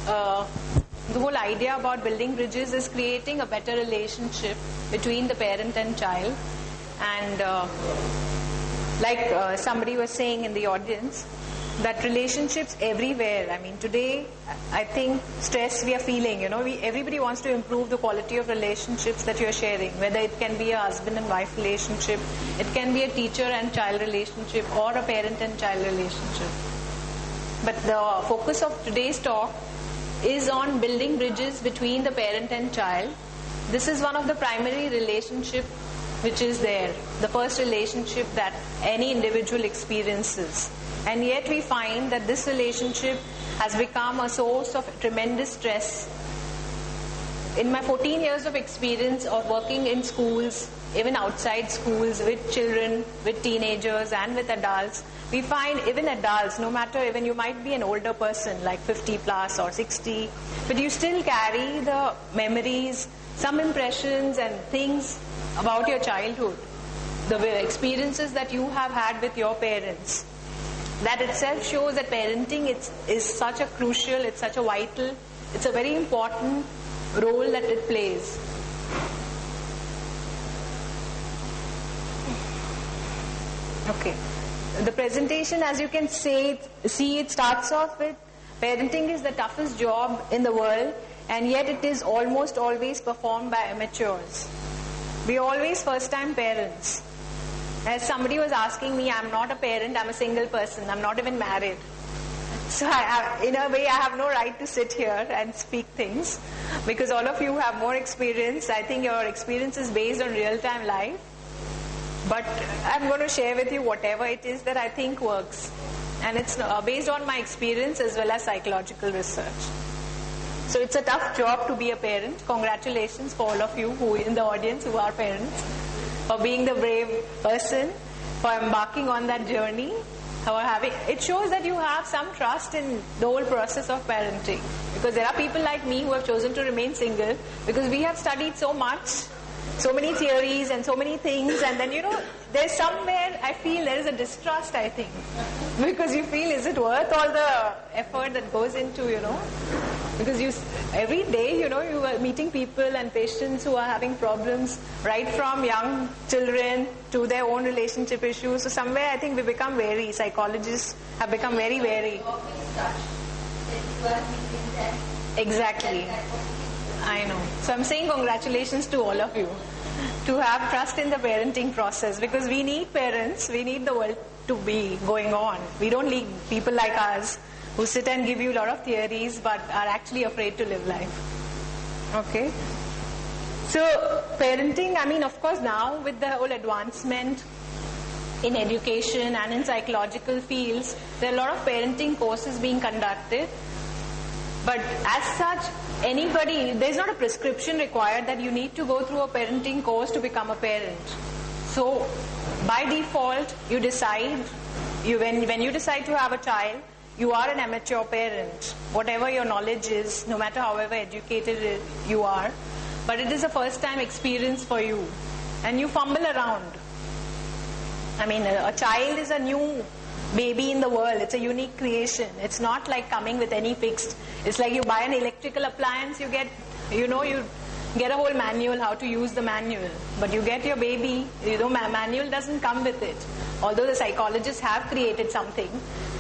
the whole idea about building bridges is creating a better relationship between the parent and child. And like somebody was saying in the audience, that relationships everywhere. I mean, today, I think stress we are feeling, everybody wants to improve the quality of relationships that you're sharing, whether it can be a husband and wife relationship, it can be a teacher and child relationship, or a parent and child relationship. But the focus of today's talk is on building bridges between the parent and child. This is one of the primary relationships which is there, the first relationship that any individual experiences. And yet we find that this relationship has become a source of tremendous stress. In my 14 years of experience of working in schools, even outside schools, with children, with teenagers and with adults, we find even adults, no matter, even you might be an older person like 50 plus or 60, but you still carry the memories, some impressions and things about your childhood, the experiences that you have had with your parents. That itself shows that parenting is such a crucial, it's such a vital, it's a very important role that it plays. Okay. The presentation, as you can see, it starts off with parenting is the toughest job in the world, and yet it is almost always performed by amateurs. We are always first-time parents. As somebody was asking me, I'm not a parent, I'm a single person, I'm not even married. So in a way, I have no right to sit here and speak things, because all of you have more experience. I think your experience is based on real-time life. But I'm going to share with you whatever it is that I think works. And it's based on my experience as well as psychological research. So it's a tough job to be a parent. Congratulations for all of you who in the audience who are parents, for being the brave person, for embarking on that journey. It shows that you have some trust in the whole process of parenting. Because there are people like me who have chosen to remain single because we have studied so much, so many theories and so many things, and then there's somewhere I feel there is a distrust, I think, because you feel, is it worth all the effort that goes into, because every day, you are meeting people and patients who are having problems, right from young children to their own relationship issues. So somewhere I think we become wary. Psychologists have become very wary. Exactly. I know. So I'm saying congratulations to all of you to have trust in the parenting process, because we need parents, we need the world to be going on. We don't need people like us who sit and give you a lot of theories but are actually afraid to live life. Okay? So parenting, of course now with the whole advancement in education and in psychological fields, there are a lot of parenting courses being conducted. But as such, there's not a prescription required that you need to go through a parenting course to become a parent. So by default, you decide, when you decide to have a child, you are an amateur parent, whatever your knowledge is, no matter however educated you are. But it is a first time experience for you. And you fumble around. A child is a new baby in the world. It's a unique creation. It's not like coming with any fixed. It's like you buy an electrical appliance, you get a whole manual, how to use the manual. But you get your baby, manual doesn't come with it. Although the psychologists have created something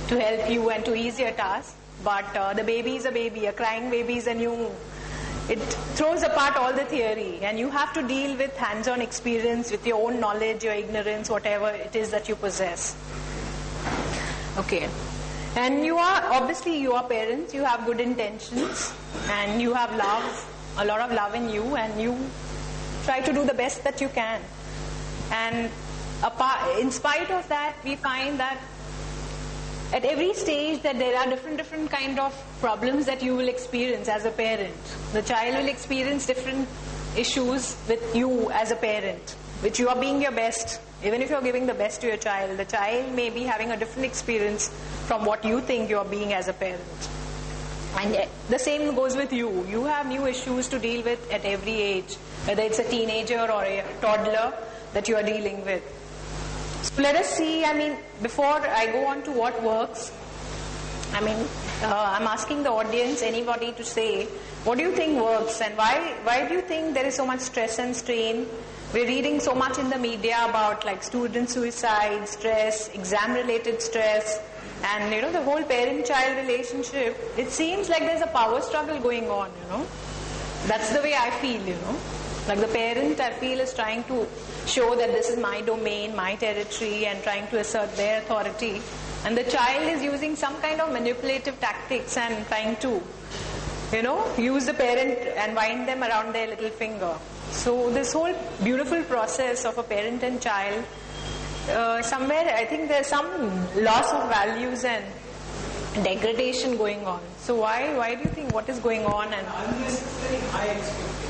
to help you and to ease your task. But the baby is a baby. A crying baby is it throws apart all the theory. And you have to deal with hands-on experience, with your own knowledge, your ignorance, whatever it is that you possess. Okay. And you are parents, you have good intentions, and you have love, a lot of love in you, and you try to do the best that you can. And in spite of that, we find that at every stage that there are different kind of problems that you will experience as a parent. The child will experience different issues with you as a parent, which you are being your best. Even if you're giving the best to your child, the child may be having a different experience from what you think you're being as a parent. And the same goes with you. You have new issues to deal with at every age, whether it's a teenager or a toddler that you are dealing with. So let us see, before I go on to what works, I mean, I'm asking the audience, anybody, to say, what do you think works, and why do you think there is so much stress and strain? We're reading so much in the media about like student suicide, stress, exam-related stress, and the whole parent-child relationship. It seems like there's a power struggle going on. That's the way I feel. Like the parent, I feel, is trying to show that this is my domain, my territory, and trying to assert their authority. And the child is using some kind of manipulative tactics and trying to, use the parent and wind them around their little finger. So this whole beautiful process of a parent and child, somewhere I think there's some loss of values and degradation going on. So why do you think, what is going on? And unnecessary high expectations.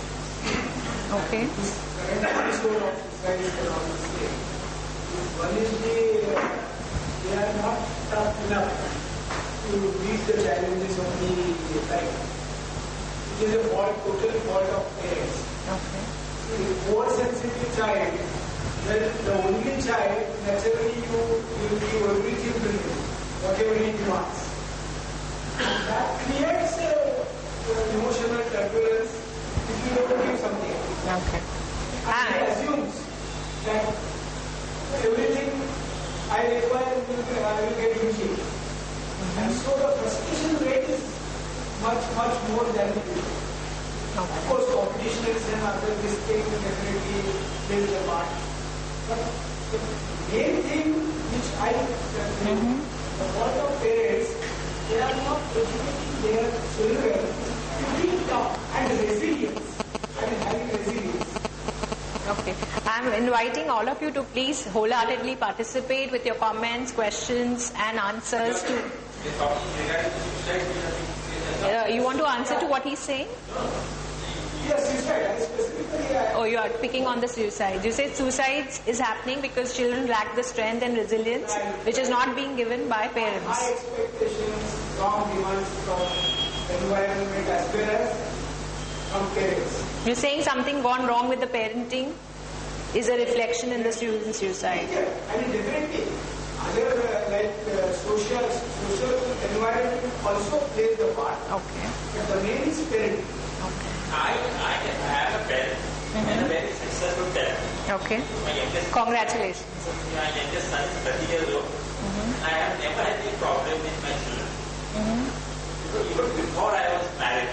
Okay. This current episode of society is around the same. One is they are not tough enough to meet the challenges of the life. It is a total fault of parents. Okay. The oversensitive child, the only child, naturally you will give everything to him, whatever he wants. That creates emotional turbulence if you don't give something. Okay. And he assumes that everything I require I will get easily. And so the frustration rate is much more than it is. Of course, competition and other these things definitely plays a part. But the main thing which I the fault of parents, they are not educating their children to be tough and resilience. I mean, having resilience. Okay. I'm inviting all of you to please wholeheartedly participate with your comments, questions, and answers to. You want to answer to what he's saying? Yes, suicide. I specifically. Oh, you are picking on the suicide. You said suicide is happening because children lack the strength and resilience, which is not being given by parents. High expectations, strong demands from environment as well as from parents. You're saying something gone wrong with the parenting is a reflection in the student suicide. Yeah, I mean definitely. Other social environment also plays a part. Okay. But the main is parenting. I have a parent and a very successful parent. Okay. My youngest, Congratulations. my youngest son is 30 years old. I have never had any problem with my children. Because even before I was married,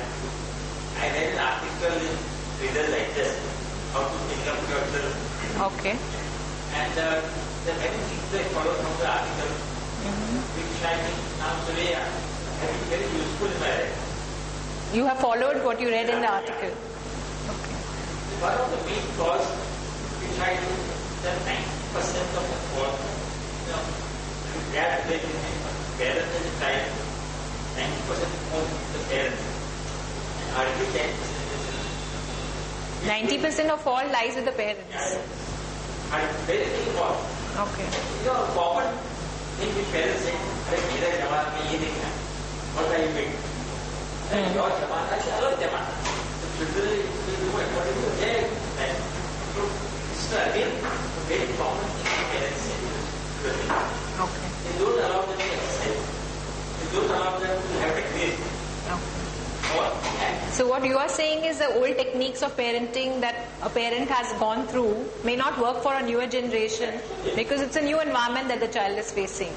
I read an article in Reader's Digest, how to pick up your children. Okay. And there are many things they follow from the article, which I think now today have been very useful in my life. You have followed what you read in the article. Okay. One of the main cause which I do that 90% of the fault, gap between parent and the child, 90% of the parent, and hardly 10% 90% of fault lies with the parents. and very big fault. Okay. Common thing which parents say, "अरे मेरे जमाने में ये देखना, what are you doing?" And your jamana is other jamana. So children will do according to their time. So it's again a very common thing parents say to the children. Okay. They don't allow them to exercise. They don't allow them to have a create. So what you are saying is the old techniques of parenting that a parent has gone through may not work for a newer generation because it's a new environment that the child is facing.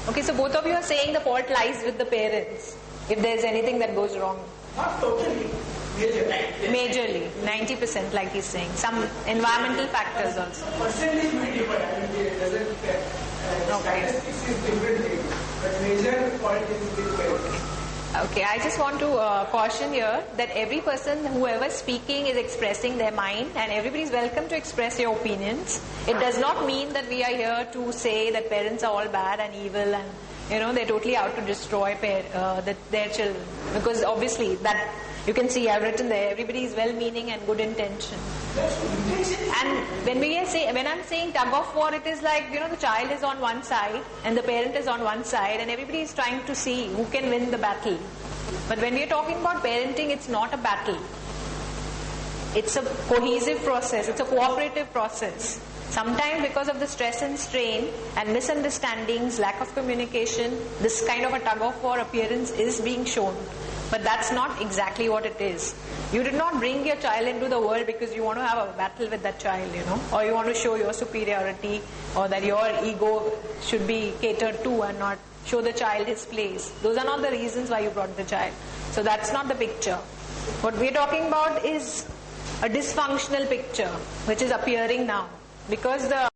Okay, so both of you are saying the fault lies with the parents if there is anything that goes wrong. Not totally, majorly. Majorly, 90% like he's saying. Some environmental factors also. Percentage may differ. I mean, it doesn't. Statistics is different thing, but major point is with parents. Okay, I just want to caution here that every person, whoever is speaking, is expressing their mind, and everybody is welcome to express your opinions. It does not mean that we are here to say that parents are all bad and evil and they're totally out to destroy their children. Because obviously that you can see I've written there, everybody is well-meaning and good intention. And when I'm saying tug of war, it is like the child is on one side and the parent is on one side, and everybody is trying to see who can win the battle. But when we are talking about parenting, it's not a battle. It's a cohesive process. It's a cooperative process. Sometimes because of the stress and strain and misunderstandings, lack of communication, this kind of a tug-of-war appearance is being shown. But that's not exactly what it is. You did not bring your child into the world because you want to have a battle with that child, or you want to show your superiority, or that your ego should be catered to and not show the child his place. Those are not the reasons why you brought the child. So that's not the picture. What we're talking about is a dysfunctional picture which is appearing now because the